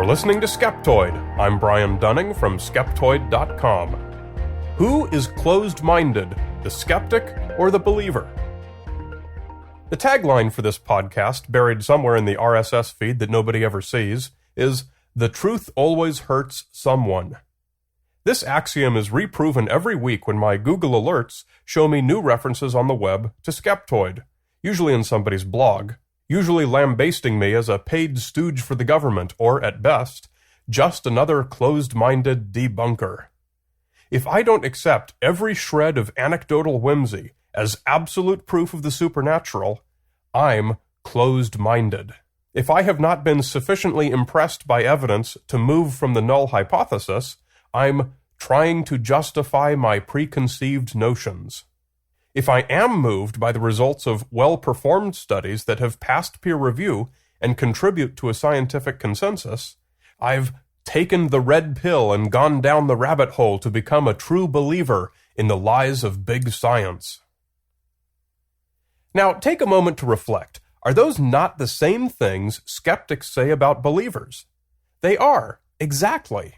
You're listening to Skeptoid. I'm Brian Dunning from Skeptoid.com. Who is closed-minded, the skeptic or the believer? The tagline for this podcast, buried somewhere in the RSS feed that nobody ever sees, is, "The truth always hurts someone." This axiom is reproven every week when my Google alerts show me new references on the web to Skeptoid, usually in somebody's blog, usually lambasting me as a paid stooge for the government, or, at best, just another closed-minded debunker. If I don't accept every shred of anecdotal whimsy as absolute proof of the supernatural, I'm closed-minded. If I have not been sufficiently impressed by evidence to move from the null hypothesis, I'm trying to justify my preconceived notions. If I am moved by the results of well-performed studies that have passed peer review and contribute to a scientific consensus, I've taken the red pill and gone down the rabbit hole to become a true believer in the lies of big science. Now, take a moment to reflect. Are those not the same things skeptics say about believers? They are, exactly.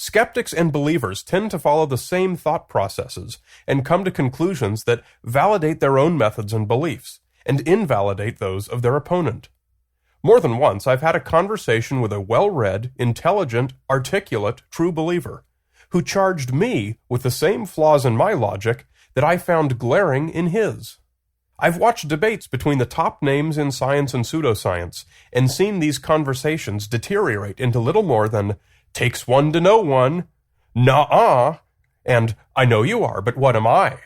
Skeptics and believers tend to follow the same thought processes and come to conclusions that validate their own methods and beliefs, and invalidate those of their opponent. More than once, I've had a conversation with a well-read, intelligent, articulate, true believer, who charged me with the same flaws in my logic that I found glaring in his. I've watched debates between the top names in science and pseudoscience, and seen these conversations deteriorate into little more than "takes one to know one," "nuh-uh," and "I know you are, but what am I?"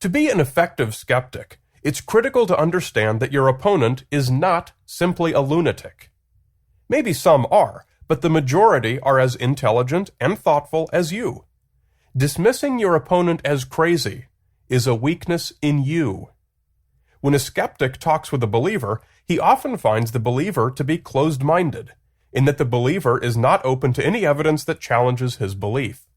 To be an effective skeptic, it's critical to understand that your opponent is not simply a lunatic. Maybe some are, but the majority are as intelligent and thoughtful as you. Dismissing your opponent as crazy is a weakness in you. When a skeptic talks with a believer, he often finds the believer to be closed-minded, in that the believer is not open to any evidence that challenges his belief.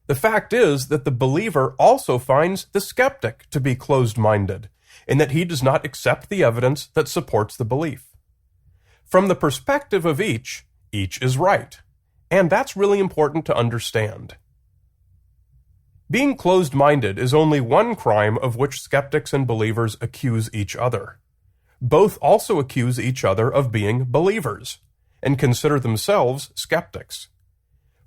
The fact is that the believer also finds the skeptic to be closed-minded, in that he does not accept the evidence that supports the belief. From the perspective of each is right, and that's really important to understand. Being closed-minded is only one crime of which skeptics and believers accuse each other. Both also accuse each other of being believers, and consider themselves skeptics.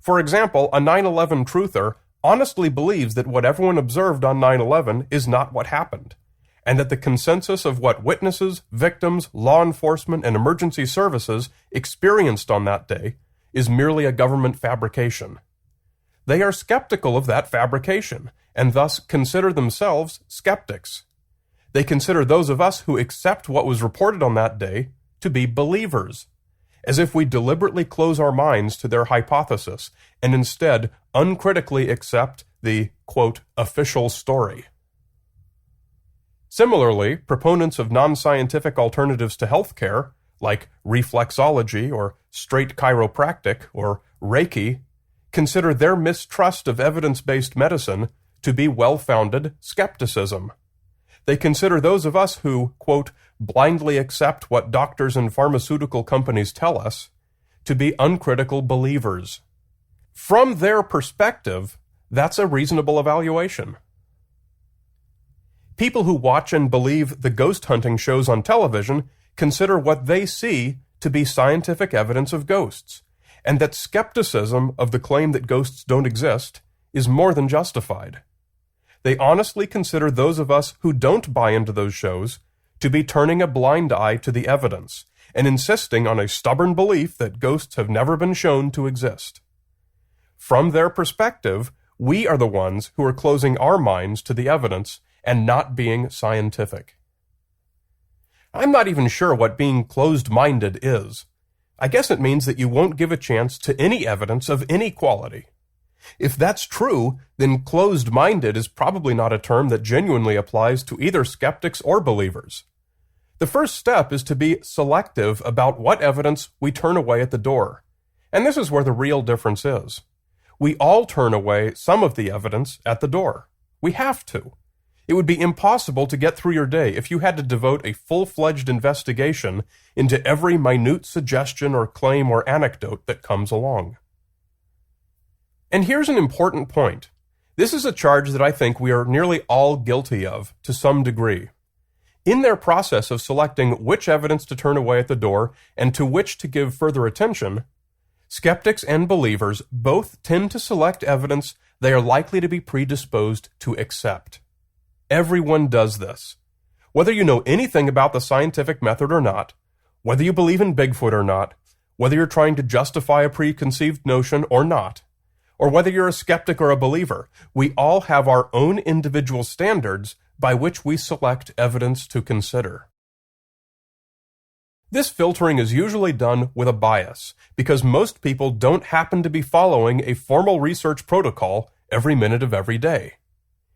For example, a 9/11 truther honestly believes that what everyone observed on 9/11 is not what happened, and that the consensus of what witnesses, victims, law enforcement, and emergency services experienced on that day is merely a government fabrication. They are skeptical of that fabrication, and thus consider themselves skeptics. They consider those of us who accept what was reported on that day to be believers, as if we deliberately close our minds to their hypothesis and instead uncritically accept the, quote, official story. Similarly, proponents of non-scientific alternatives to healthcare, like reflexology or straight chiropractic or Reiki, consider their mistrust of evidence-based medicine to be well-founded skepticism. They consider those of us who, quote, blindly accept what doctors and pharmaceutical companies tell us to be uncritical believers. From their perspective, that's a reasonable evaluation. People who watch and believe the ghost hunting shows on television consider what they see to be scientific evidence of ghosts, and that skepticism of the claim that ghosts don't exist is more than justified. They honestly consider those of us who don't buy into those shows to be turning a blind eye to the evidence and insisting on a stubborn belief that ghosts have never been shown to exist. From their perspective, we are the ones who are closing our minds to the evidence and not being scientific. I'm not even sure what being closed-minded is. I guess it means that you won't give a chance to any evidence of any quality. If that's true, then closed-minded is probably not a term that genuinely applies to either skeptics or believers. The first step is to be selective about what evidence we turn away at the door. And this is where the real difference is. We all turn away some of the evidence at the door. We have to. It would be impossible to get through your day if you had to devote a full-fledged investigation into every minute suggestion or claim or anecdote that comes along. And here's an important point. This is a charge that I think we are nearly all guilty of, to some degree. In their process of selecting which evidence to turn away at the door and to which to give further attention, skeptics and believers both tend to select evidence they are likely to be predisposed to accept. Everyone does this. Whether you know anything about the scientific method or not, whether you believe in Bigfoot or not, whether you're trying to justify a preconceived notion or not, or whether you're a skeptic or a believer, we all have our own individual standards by which we select evidence to consider. This filtering is usually done with a bias, because most people don't happen to be following a formal research protocol every minute of every day.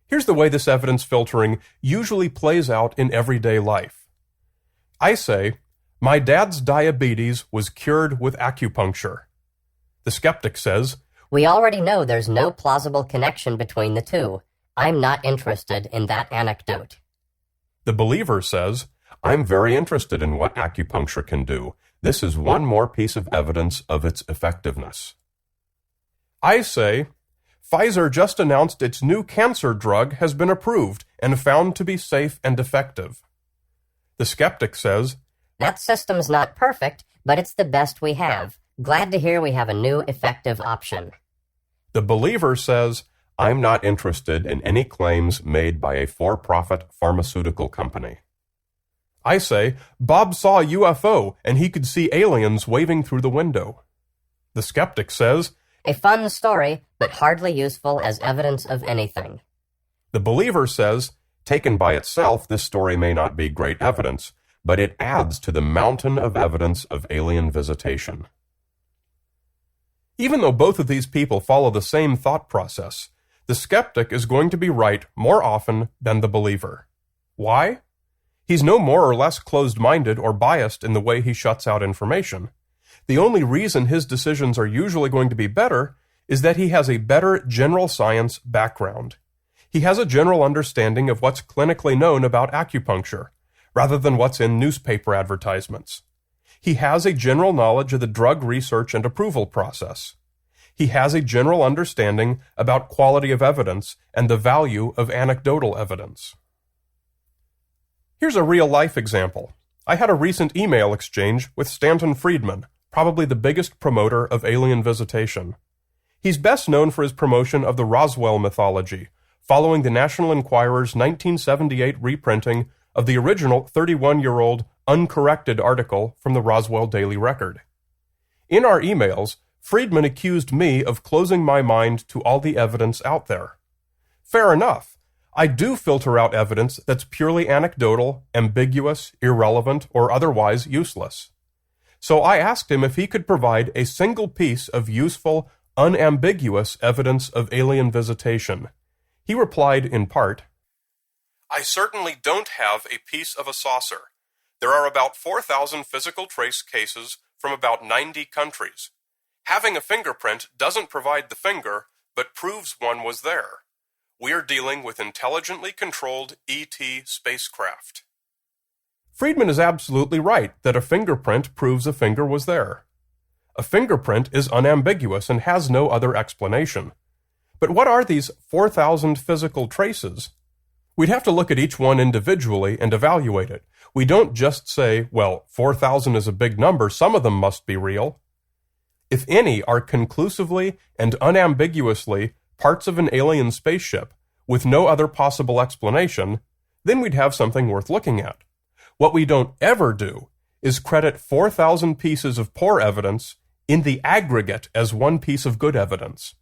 Here's the way this evidence filtering usually plays out in everyday life. I say, my dad's diabetes was cured with acupuncture. The skeptic says, we already know there's no plausible connection between the two. I'm not interested in that anecdote. The believer says, I'm very interested in what acupuncture can do. This is one more piece of evidence of its effectiveness. I say, Pfizer just announced its new cancer drug has been approved and found to be safe and effective. The skeptic says, that system's not perfect, but it's the best we have. Glad to hear we have a new effective option. The believer says, I'm not interested in any claims made by a for-profit pharmaceutical company. I say, Bob saw a UFO and he could see aliens waving through the window. The skeptic says, a fun story, but hardly useful as evidence of anything. The believer says, taken by itself, this story may not be great evidence, but it adds to the mountain of evidence of alien visitation. Even though both of these people follow the same thought process, the skeptic is going to be right more often than the believer. Why? He's no more or less closed-minded or biased in the way he shuts out information. The only reason his decisions are usually going to be better is that he has a better general science background. He has a general understanding of what's clinically known about acupuncture, rather than what's in newspaper advertisements. He has a general knowledge of the drug research and approval process. He has a general understanding about quality of evidence and the value of anecdotal evidence. Here's a real-life example. I had a recent email exchange with Stanton Friedman, probably the biggest promoter of alien visitation. He's best known for his promotion of the Roswell mythology, following the National Enquirer's 1978 reprinting of the original 31-year-old uncorrected article from the Roswell Daily Record. In our emails, Friedman accused me of closing my mind to all the evidence out there. Fair enough. I do filter out evidence that's purely anecdotal, ambiguous, irrelevant, or otherwise useless. So I asked him if he could provide a single piece of useful, unambiguous evidence of alien visitation. He replied in part, I certainly don't have a piece of a saucer. There are about 4,000 physical trace cases from about 90 countries. Having a fingerprint doesn't provide the finger, but proves one was there. We are dealing with intelligently controlled ET spacecraft. Friedman is absolutely right that a fingerprint proves a finger was there. A fingerprint is unambiguous and has no other explanation. But what are these 4,000 physical traces? We'd have to look at each one individually and evaluate it. We don't just say, well, 4,000 is a big number, some of them must be real. If any are conclusively and unambiguously parts of an alien spaceship with no other possible explanation, then we'd have something worth looking at. What we don't ever do is credit 4,000 pieces of poor evidence in the aggregate as one piece of good evidence.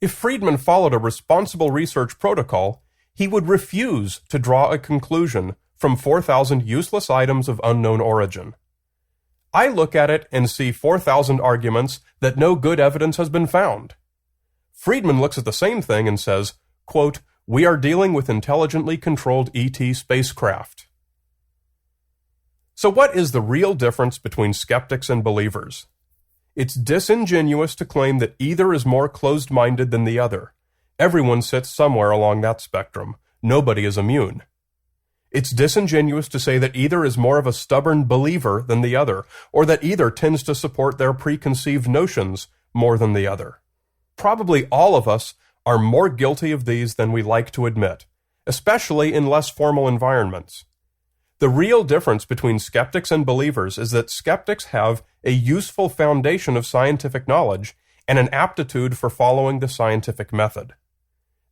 If Friedman followed a responsible research protocol, he would refuse to draw a conclusion from 4,000 useless items of unknown origin. I look at it and see 4,000 arguments that no good evidence has been found. Friedman looks at the same thing and says, quote, we are dealing with intelligently controlled ET spacecraft. So what is the real difference between skeptics and believers? It's disingenuous to claim that either is more closed-minded than the other. Everyone sits somewhere along that spectrum. nobody is immune. It's disingenuous to say that either is more of a stubborn believer than the other, or that either tends to support their preconceived notions more than the other. Probably all of us are more guilty of these than we like to admit, especially in less formal environments. The real difference between skeptics and believers is that skeptics have a useful foundation of scientific knowledge and an aptitude for following the scientific method.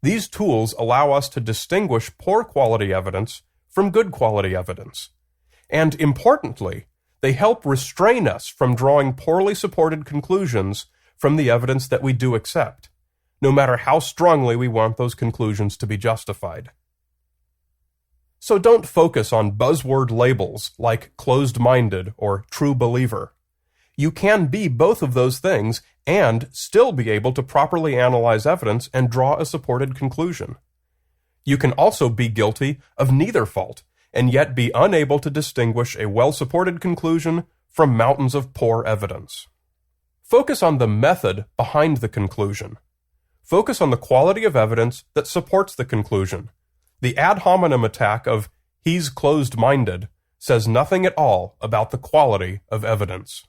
These tools allow us to distinguish poor quality evidence from good quality evidence. And importantly, they help restrain us from drawing poorly supported conclusions from the evidence that we do accept, no matter how strongly we want those conclusions to be justified. So don't focus on buzzword labels like closed-minded or true believer. You can be both of those things and still be able to properly analyze evidence and draw a supported conclusion. You can also be guilty of neither fault and yet be unable to distinguish a well-supported conclusion from mountains of poor evidence. Focus on the method behind the conclusion. Focus on the quality of evidence that supports the conclusion. The ad hominem attack of "he's closed-minded" says nothing at all about the quality of evidence.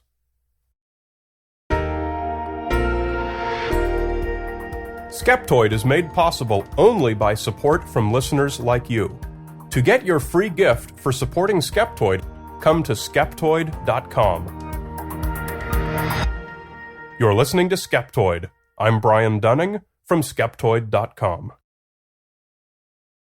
Skeptoid is made possible only by support from listeners like you. To get your free gift for supporting Skeptoid, come to Skeptoid.com. You're listening to Skeptoid. I'm Brian Dunning from Skeptoid.com.